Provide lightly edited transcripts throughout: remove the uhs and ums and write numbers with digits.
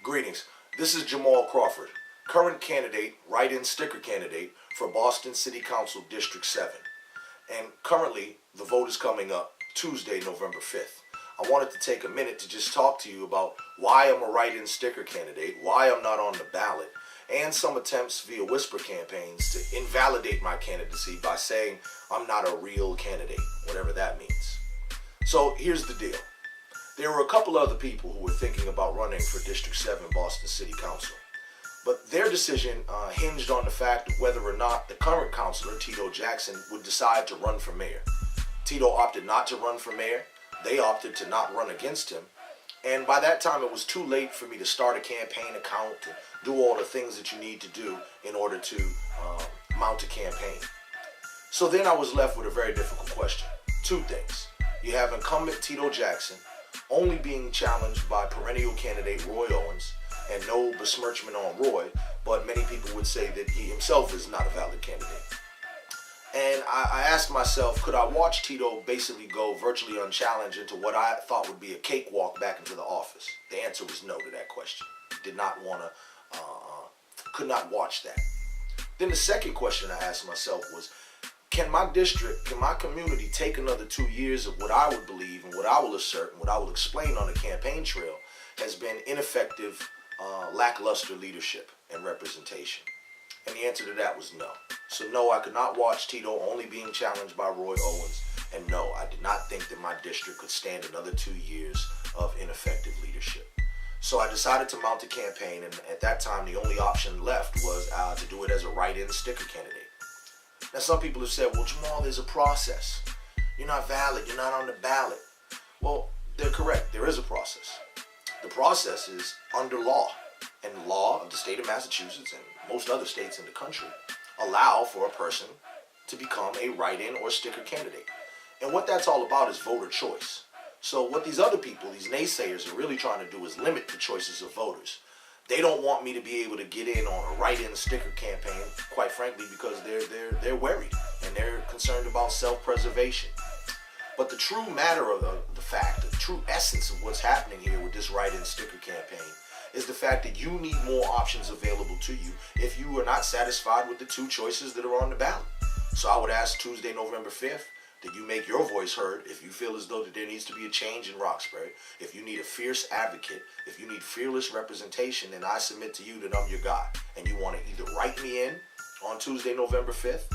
Greetings. This is Jamarhl Crawford, current candidate, write-in sticker candidate for Boston City Council District 7. And currently, the vote is coming up Tuesday, November 5th. I wanted to take a minute to just talk to you about why I'm a write-in sticker candidate, why I'm not on the ballot, and some attempts via whisper campaigns to invalidate my candidacy by saying I'm not a real candidate, whatever that means. So here's the deal. There were a couple other people who were thinking about running for District 7 Boston City Council. But their decision hinged on the fact of whether or not the current councilor, Tito Jackson, would decide to run for mayor. Tito opted not to run for mayor. They opted to not run against him. And by that time, it was too late for me to start a campaign account and do all the things that you need to do in order to mount a campaign. So then I was left with a very difficult question. Two things. You have incumbent Tito Jackson only being challenged by perennial candidate Roy Owens, and no besmirchment on Roy, but many people would say that he himself is not a valid candidate. And I asked myself, could I watch Tito basically go virtually unchallenged into what I thought would be a cakewalk back into the office? The answer was no to that question. Did not want to, could not watch that. Then the second question I asked myself was, can my district, can my community take another 2 years of what I would believe and what I will assert and what I will explain on the campaign trail has been ineffective, lackluster leadership and representation? And the answer to that was no. So no, I could not watch Tito only being challenged by Roy Owens, and no, I did not think that my district could stand another 2 years of ineffective leadership. So I decided to mount a campaign, and at that time the only option left was to do it as a write-in sticker candidate. Now some people have said, well, Jamarhl, there's a process. You're not valid, you're not on the ballot. Well, they're correct, there is a process. The process is under law, and the law of the state of Massachusetts and most other states in the country allow for a person to become a write-in or sticker candidate. And what that's all about is voter choice. So what these other people, these naysayers, are really trying to do is limit the choices of voters. They don't want me to be able to get in on a write-in sticker campaign, quite frankly, because they're worried and they're concerned about self-preservation. But the true matter of the fact, the true essence of what's happening here with this write-in sticker campaign is the fact that you need more options available to you if you are not satisfied with the two choices that are on the ballot. So I would ask Tuesday, November 5th, that you make your voice heard if you feel as though that there needs to be a change in Roxbury. If you need a fierce advocate, if you need fearless representation, then I submit to you that I'm your guy. And you want to either write me in on Tuesday, November 5th,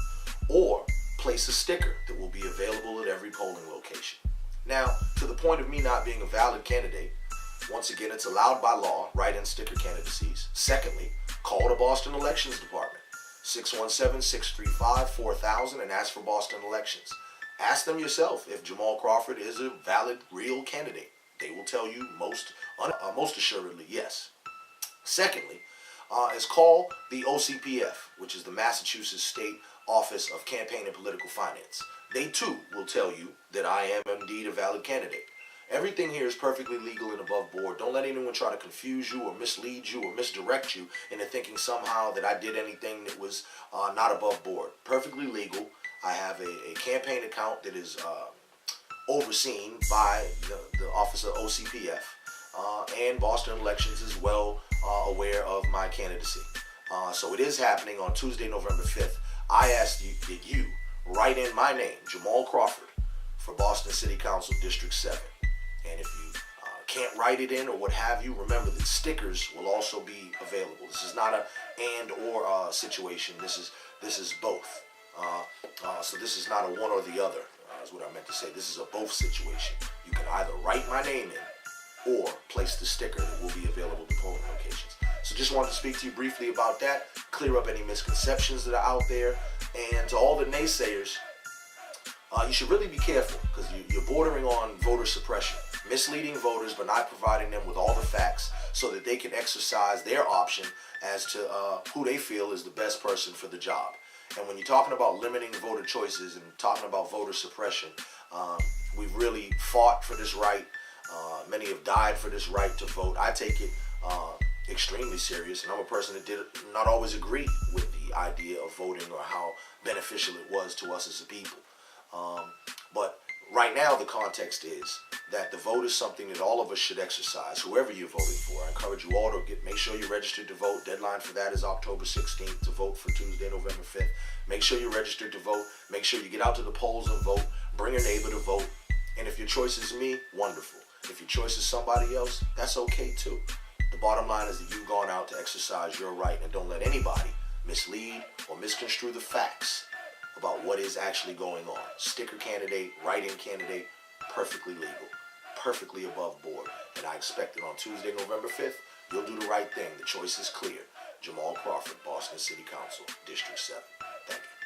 or place a sticker that will be available at every polling location. Now, to the point of me not being a valid candidate, once again, it's allowed by law, write-in sticker candidacies. Secondly, call the Boston Elections Department, 617-635-4000, and ask for Boston Elections. Ask them yourself if Jamarhl Crawford is a valid, real candidate. They will tell you most assuredly yes. Secondly, is call the OCPF, which is the Massachusetts State Office of Campaign and Political Finance. They too will tell you that I am indeed a valid candidate. Everything here is perfectly legal and above board. Don't let anyone try to confuse you or mislead you or misdirect you into thinking somehow that I did anything that was not above board. Perfectly legal. I have a campaign account that is overseen by the Office of OCPF, and Boston Elections is well aware of my candidacy. So it is happening on Tuesday, November 5th. I ask you that you write in my name, Jamarhl Crawford, for Boston City Council District 7. And if you can't write it in or what have you, remember that stickers will also be available. This is not a and or situation. This is both. So this is not a one or the other, is what I meant to say. This is a both situation. You can either write my name in or place the sticker that will be available to polling locations. So just wanted to speak to you briefly about that, clear up any misconceptions that are out there, and to all the naysayers, you should really be careful because you're bordering on voter suppression, misleading voters but not providing them with all the facts so that they can exercise their option as to who they feel is the best person for the job. And when you're talking about limiting voter choices and talking about voter suppression, we've really fought for this right. Many have died for this right to vote. I take it extremely serious, and I'm a person that did not always agree with the idea of voting or how beneficial it was to us as a people. But right now the context is that the vote is something that all of us should exercise, whoever you're voting for. I encourage you all to make sure you're registered to vote. Deadline for that is October 16th to vote for Tuesday, November 5th. Make sure you're registered to vote. Make sure you get out to the polls and vote. Bring a neighbor to vote. And if your choice is me, wonderful. If your choice is somebody else, that's okay too. The bottom line is that you've gone out to exercise your right, and don't let anybody mislead or misconstrue the facts about what is actually going on. Sticker candidate, write-in candidate, perfectly legal, perfectly above board. And I expect that on Tuesday, November 5th, you'll do the right thing. The choice is clear. Jamarhl Crawford, Boston City Council, District 7. Thank you.